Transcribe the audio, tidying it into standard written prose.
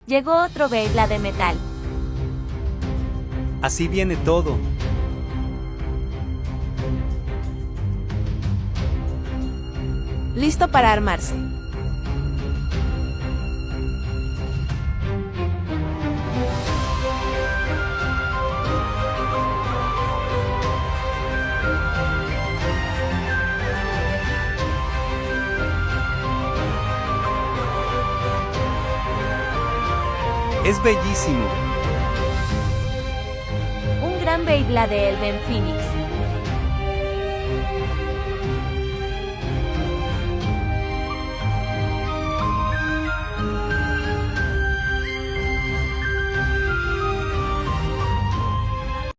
Llegó otro Beyblade de metal. Así viene todo. Listo para armarse. Es bellísimo. Un gran Beyblade de Elven Phoenix.